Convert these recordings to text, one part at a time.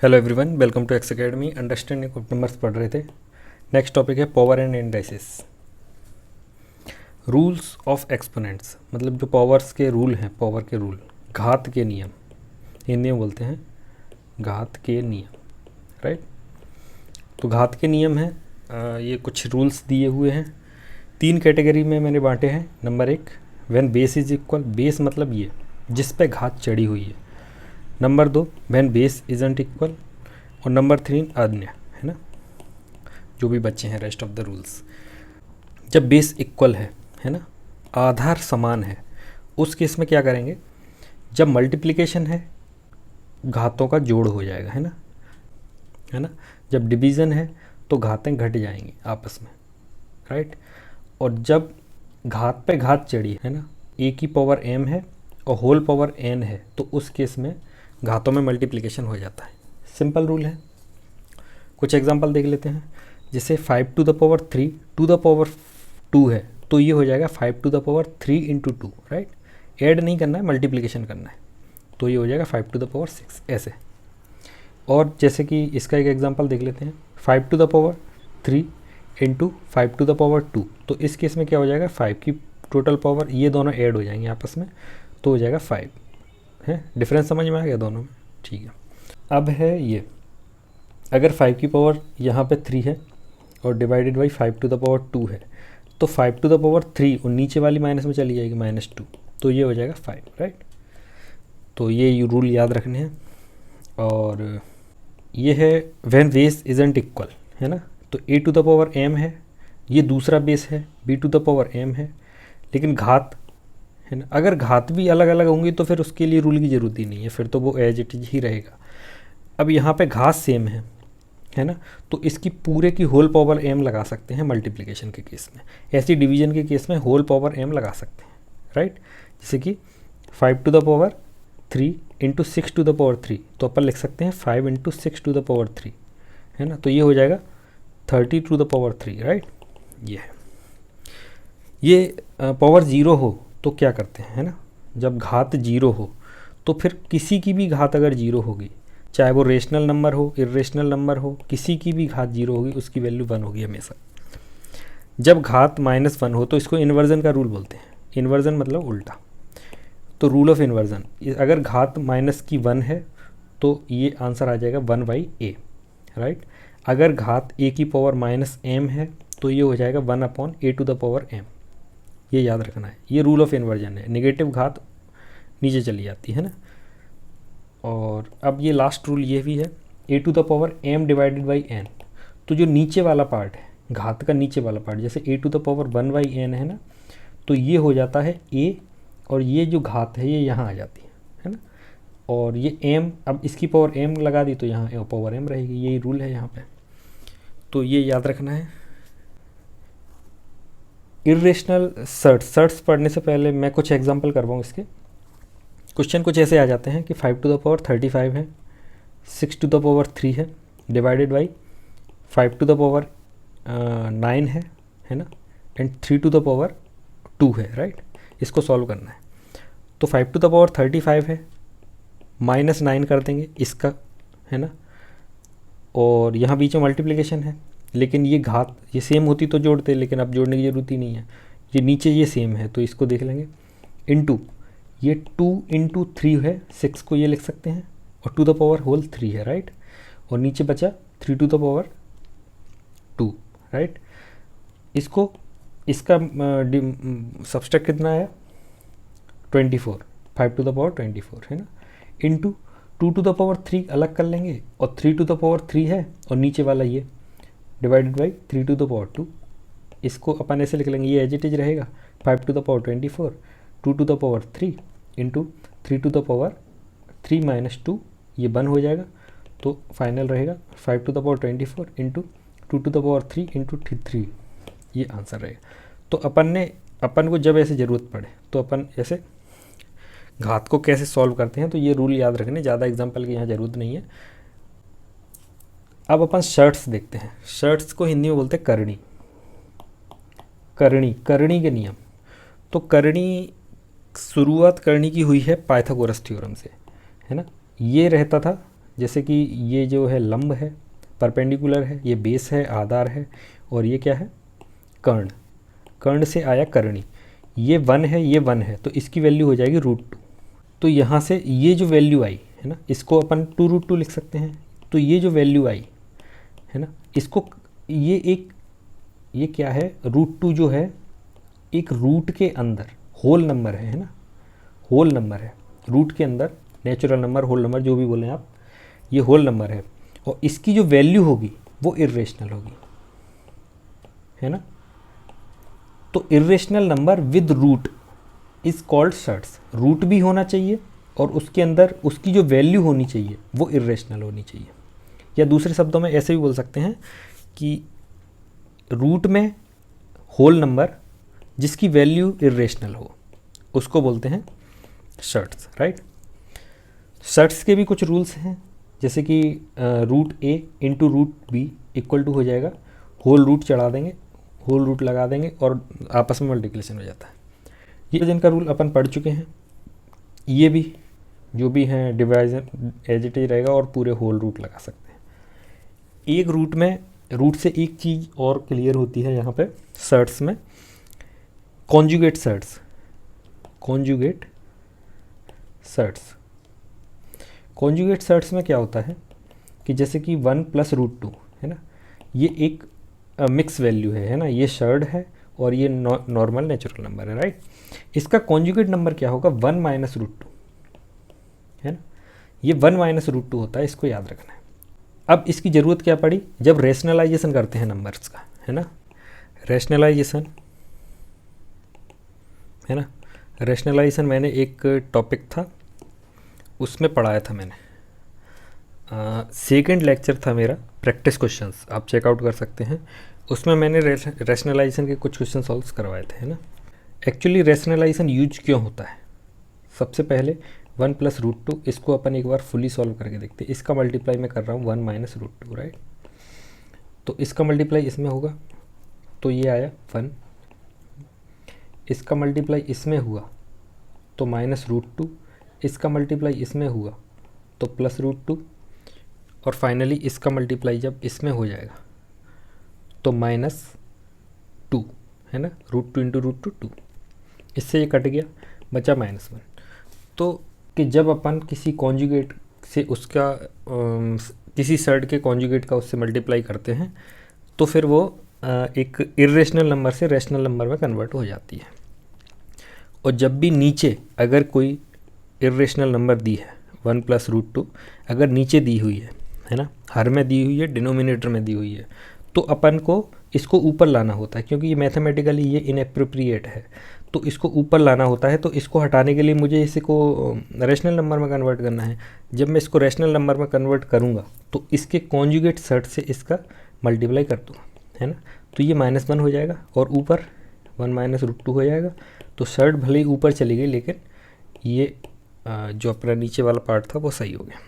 Hello everyone, welcome to X Academy. Understanding of numbers पढ़ रहे थे। नेक्स्ट टॉपिक है power and indices. Rules of exponents, मतलब जो पावर्स के रूल हैं, पावर के रूल, घात के नियम, हिंदी में बोलते हैं घात के नियम, राइट। तो घात के नियम हैं, ये कुछ रूल्स दिए हुए हैं। तीन कैटेगरी में मैंने बांटे हैं। नंबर एक, when base is equal, base मतलब ये जिस पे घात चढ़ी हुई है। नंबर दो, व्हेन बेस इजंट इक्वल, और नंबर थ्री अन्य, है ना, जो भी बच्चे हैं रेस्ट ऑफ द रूल्स। जब बेस इक्वल है ना, आधार समान है, उस केस में क्या करेंगे, जब मल्टीप्लिकेशन है घातों का जोड़ हो जाएगा, है ना। जब डिवीज़न है तो घातें घट जाएंगी आपस में, राइट। और जब घात पे घात चढ़ी है ना, ए की पावर m है और होल पावर n है, तो उस केस में घातों में मल्टीप्लिकेशन हो जाता है। सिंपल रूल है। कुछ एग्जांपल देख लेते हैं। जैसे 5 to the power 3 to the power 2 है, तो ये हो जाएगा 5 to the power 3 into 2, right. Add नहीं करना है, मल्टीप्लिकेशन करना है, तो ये हो जाएगा 5 टू द पावर 6 ऐसे। और जैसे कि इसका एक एग्जांपल देख लेते हैं, 5 to the power 3 into 5 to the power 2, तो इस केस में क्या हो जाएगा, 5 की टोटल पावर, ये दोनों ऐड हो जाएंगे आपस में, तो हो जाएगा 5 है। डिफरेंस समझ में आ गया दोनों में, ठीक है। अब है ये, अगर 5 की पावर यहाँ पे 3 है और divided by 5 to the power 2 है, तो 5 टू द पावर 3 और नीचे वाली माइनस में चली जाएगी -2, तो ये हो जाएगा 5, राइट। तो ये रूल याद रखने हैं। और ये है व्हेन बेस इजंट इक्वल, है ना, तो a to the power m है, ये दूसरा बेस है, b to the power m है, लेकिन घात है ना, अगर घात भी अलग अलग होंगी तो फिर उसके लिए रूल की ज़रूरत ही नहीं है, फिर तो वो एज इट इज ही रहेगा। अब यहाँ पे घात सेम है ना, तो इसकी पूरे की होल पावर m लगा सकते हैं मल्टीप्लिकेशन के केस में। ऐसी डिवीजन के केस में होल पावर m लगा सकते हैं, राइट। जैसे कि 5 to the power 3 into 6 to the power 3, तो अपन लिख सकते हैं 5 इंटू 6 टू द पावर 3, है ना, तो ये हो जाएगा 30 टू द पावर 3, राइट। ये है। ये पावर ज़ीरो हो तो क्या करते हैं, है ना, जब घात ज़ीरो हो तो फिर किसी की भी घात अगर ज़ीरो होगी, चाहे वो रेशनल नंबर हो, इरेशनल नंबर हो, किसी की भी घात जीरो होगी, उसकी वैल्यू 1 होगी हमेशा। जब घात -1 हो तो इसको इन्वर्जन का रूल बोलते हैं। इन्वर्जन मतलब उल्टा। तो रूल ऑफ इन्वर्जन, अगर घात -1 है तो ये आंसर आ जाएगा 1/a, राइट। अगर घात a की पावर -m है तो ये हो जाएगा 1/a to the power m। ये याद रखना है, ये रूल ऑफ इन्वर्जन है। नेगेटिव घात नीचे चली जाती है ना। और अब ये लास्ट रूल ये भी है, a to the power m divided by n, तो जो नीचे वाला पार्ट है, घात का नीचे वाला पार्ट, जैसे a to the power 1/n है ना, तो ये हो जाता है a, और ये जो घात है ये यहाँ आ जाती है ना। और ये m, अब इसकी पावर m लगा दी तो यहाँ पावर m रहेगी, यही रूल है यहाँ पे, तो ये याद रखना है। इरेशनल सर्ट्स पढ़ने से पहले मैं कुछ एग्जाम्पल करवाऊँ इसके। क्वेश्चन कुछ ऐसे आ जाते हैं कि 5 टू द पावर 35 है, 6 टू द पावर 3 है, divided by 5 to the power 9 है ना, एंड 3 टू द पावर 2 है, राइट। इसको सॉल्व करना है। तो 5 टू द पावर 35 है, -9 कर देंगे इसका, है ना, और यहाँ बीच में मल्टीप्लिकेशन है, लेकिन ये घात ये सेम होती तो जोड़ते, लेकिन अब जोड़ने की ज़रूरत ही नहीं है, ये नीचे ये सेम है तो इसको देख लेंगे। इनटू ये 2 इंटू 3 है, 6 को ये लिख सकते हैं, और टू द पावर होल 3 है, राइट। और नीचे बचा 3 टू द पावर 2, राइट। इसको इसका सब्सट्रैक्ट कितना आया, 24, 5 टू द पावर 24 है ना, इंटू 2 टू द पावर 3 अलग कर लेंगे, और 3 टू द पावर 3 है, और नीचे वाला ये divided by 3 to the power 2, इसको अपन ऐसे लिख लेंगे, ये एज इट इज रहेगा 5 to the power 24, 2 to the power 3 into 3 to the power 3 minus 2, ये 1 हो जाएगा, तो फाइनल रहेगा 5 to the power 24 into 2 to the power 3 into 3, ये आंसर रहेगा। तो अपन को जब ऐसे ज़रूरत पड़े तो अपन ऐसे घात को कैसे सॉल्व करते हैं, तो ये रूल याद रखने, ज़्यादा एग्जाम्पल की यहाँ ज़रूरत नहीं है। अब अपन शर्ट्स देखते हैं। शर्ट्स को हिंदी में बोलते हैं करणी। करणी के नियम। तो करणी, शुरुआत करनी की हुई है पाइथागोरस थ्योरम से, है ना। ये रहता था जैसे कि ये जो है लंब है, परपेंडिकुलर है, ये बेस है, आधार है, और ये क्या है, कर्ण। कर्ण से आया करणी, ये 1 है, ये 1 है, तो इसकी वैल्यू हो जाएगी √2। तो यहाँ से ये जो वैल्यू आई है ना, इसको अपन 2√2 लिख सकते हैं। तो ये जो वैल्यू आई है ना, इसको ये क्या है, √2 जो है एक रूट के अंदर होल नंबर है ना, होल नंबर है रूट के अंदर, नेचुरल नंबर, होल नंबर, जो भी बोलें आप, ये होल नंबर है, और इसकी जो वैल्यू होगी वो इर्रेशनल होगी, है ना। तो irrational number with root is called surds. Root भी होना चाहिए और उसके अंदर उसकी जो वैल्यू होनी चाहिए वो इर्रेशनल होनी चाहिए। या दूसरे शब्दों में ऐसे भी बोल सकते हैं कि रूट में होल नंबर जिसकी वैल्यू इर्रेशनल हो उसको बोलते हैं शर्ट्स, राइट। शर्ट्स के भी कुछ रूल्स हैं, जैसे कि √a into √b equal to हो जाएगा, होल रूट चढ़ा देंगे, होल रूट लगा देंगे और आपस में मल्टीप्लिकेशन हो जाता है। ये जिनका रूल अपन पढ़ चुके हैं। ये भी जो भी हैं डिवाइजन एज इट इज रहेगा और पूरे होल रूट लगा सकते हैं। एक रूट में, रूट से एक चीज़ और क्लियर होती है यहाँ पे शर्ट्स में, conjugate shirts. Conjugate shirts, conjugate shirts में क्या होता है कि जैसे कि 1 + √2 है ना, ये एक मिक्स वैल्यू है ना, ये शर्ड है और ये नॉर्मल नेचुरल नंबर है, राइट। इसका कॉन्जुगेट नंबर क्या होगा, 1 - √2 है ना, ये 1 - √2 होता है, इसको याद रखना है। अब इसकी ज़रूरत क्या पड़ी, जब रैशनलाइजेशन करते हैं नंबर्स का, है ना, रैशनलाइजेशन, है ना। रैशनलाइजेशन मैंने एक टॉपिक था उसमें पढ़ाया था मैंने, सेकंड लेक्चर था मेरा, प्रैक्टिस क्वेश्चंस, आप चेकआउट कर सकते हैं। उसमें मैंने रैशनलाइजेशन के कुछ क्वेश्चन सॉल्व करवाए थे, है ना। एक्चुअली रैशनलाइजेशन यूज क्यों होता है, सबसे पहले 1 + √2, इसको अपन एक बार फुली सॉल्व करके देखते हैं। इसका मल्टीप्लाई मैं कर रहा हूँ 1 - √2, राइट। तो इसका मल्टीप्लाई इसमें होगा तो ये आया 1, इसका मल्टीप्लाई इसमें हुआ तो -√2, इसका मल्टीप्लाई इसमें हुआ तो +√2, और फाइनली इसका मल्टीप्लाई जब इसमें हो जाएगा तो -2, है ना, √2 × √2 2, इससे ये कट गया, बचा -1। तो कि जब अपन किसी कॉन्जुगेट से उसका किसी शर्ट के कॉन्जुगेट का उससे मल्टीप्लाई करते हैं तो फिर वो एक इर्रेशनल नंबर से रैशनल नंबर में कन्वर्ट हो जाती है। और जब भी नीचे अगर कोई इर्रेशनल नंबर दी है 1 + √2 अगर नीचे दी हुई है ना, हर में दी हुई है, डिनोमिनेटर में दी हुई है, तो अपन को इसको ऊपर लाना होता है, क्योंकि ये मैथमेटिकली ये इनएप्रोप्रिएट है, तो इसको ऊपर लाना होता है। तो इसको हटाने के लिए मुझे इसको रैशनल नंबर में कन्वर्ट करना है। जब मैं इसको रैशनल नंबर में कन्वर्ट करूँगा तो इसके कॉन्जुगेट शर्ट से इसका मल्टीप्लाई कर दूँगा, है ना, तो ये -1 हो जाएगा और ऊपर 1 - √2 हो जाएगा। तो शर्ट भले ही ऊपर चली गई लेकिन ये जो अपना नीचे वाला पार्ट था वो सही हो गया।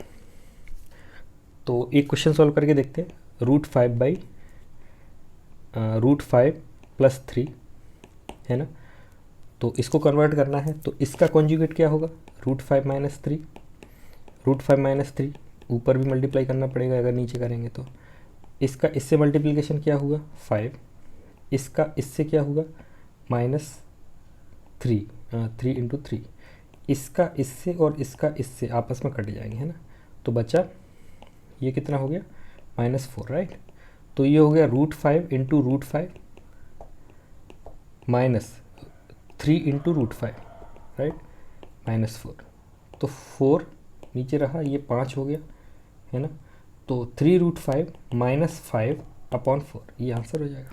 तो एक क्वेश्चन सॉल्व करके देखते हैं, √5 + 3 है ना, तो इसको कन्वर्ट करना है तो इसका कॉन्जुगेट क्या होगा, √5 - 3, √5 - 3 ऊपर भी मल्टीप्लाई करना पड़ेगा अगर नीचे करेंगे तो। इसका इससे मल्टीप्लिकेशन क्या हुआ 5, इसका इससे क्या हुआ -3, 3 × 3, इसका इससे और इसका इससे आपस में कट जाएंगे, है ना, तो बचा ये कितना हो गया -4, राइट। तो ये हो गया √5 × √5 -3 × √5, राइट, -4। तो 4 नीचे रहा, ये 5 हो गया, है ना, तो 3 √5 -5/4 ये आंसर हो जाएगा।